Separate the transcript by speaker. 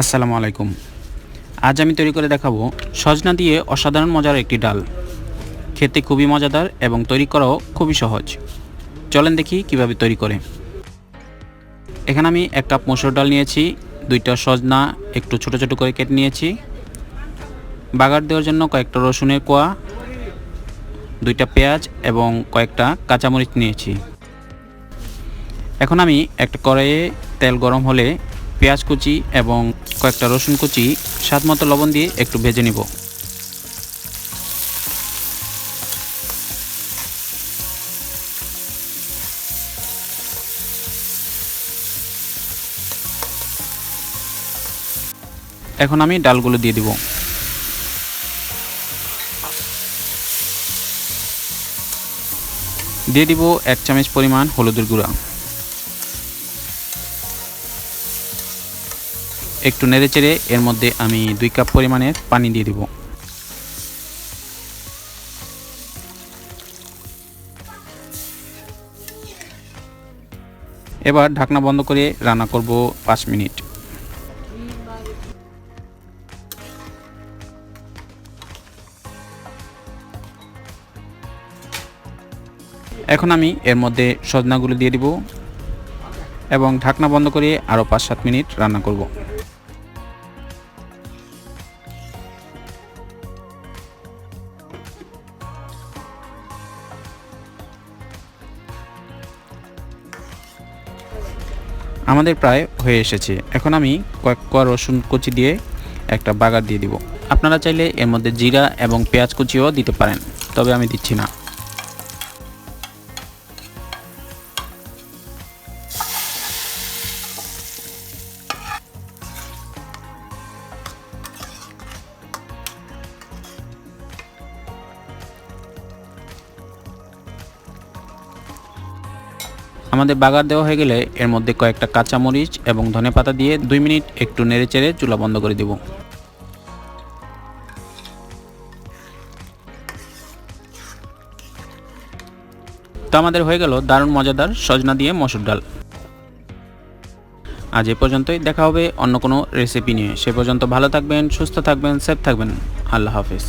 Speaker 1: আসসালামু আলাইকুম। আজ আমি তৈরি করে দেখাবো সজনা দিয়ে অসাধারণ মজার একটি ডাল। খেতে খুবই মজাদার এবং তৈরি করাও খুবই সহজ। চলেন দেখি কিভাবে তৈরি করে। এখানে আমি 1 কাপ মসুর ডাল নিয়েছি, 2টা সজনা একটু ছোট ছোট করে কেটে নিয়েছি, বাগার দেওয়ার জন্য কয়েকটা রসুনের কোয়া, 2টা পেঁয়াজ এবং কয়েকটা কাঁচামরিচ নিয়েছি। এখন আমি একটা কড়াইয়ে তেল গরম হলে পেঁয়াজ কুচি এবং কয়েকটা রসুন কুচি স্বাদমতো লবণ দিয়ে একটু ভেজে নিব। এখন আমি ডালগুলো দিয়ে দিব। দিয়ে দিব 1 চামচ পরিমাণ হলুদের গুঁড়া। একটু নেড়েচেড়ে এর মধ্যে আমি 2 কাপ পরিমাণের পানি দিয়ে দিব। এবার ঢাকনা বন্ধ করে রান্না করব 5 মিনিট। এখন আমি এর মধ্যে সজনাগুলো দিয়ে দিব এবং ঢাকনা বন্ধ করে আরও 5-7 মিনিট রান্না করব। আমাদের প্রায় হয়ে এসেছে। এখন আমি কয়েক কোয়া রসুন কুচি দিয়ে একটা বাগার দিয়ে দিব। আপনারা চাইলে এর মধ্যে জিরা এবং পেঁয়াজ কুচিও দিতে পারেন, তবে আমি দিচ্ছি না। আমাদের বাগার দেওয়া হয়ে গেলে এর মধ্যে কয়েকটা কাঁচামরিচ এবং ধনেপাতা দিয়ে 2 মিনিট একটু নেড়েচেড়ে চুলা বন্ধ করে দেব। তো আমাদের হয়ে গেল দারুণ মজাদার সজনা দিয়ে মসুর ডাল। আজ এ পর্যন্তই, দেখা হবে অন্য কোনো রেসিপি নিয়ে। সে পর্যন্ত ভালো থাকবেন, সুস্থ থাকবেন, সেফ থাকবেন। আল্লাহ হাফেজ।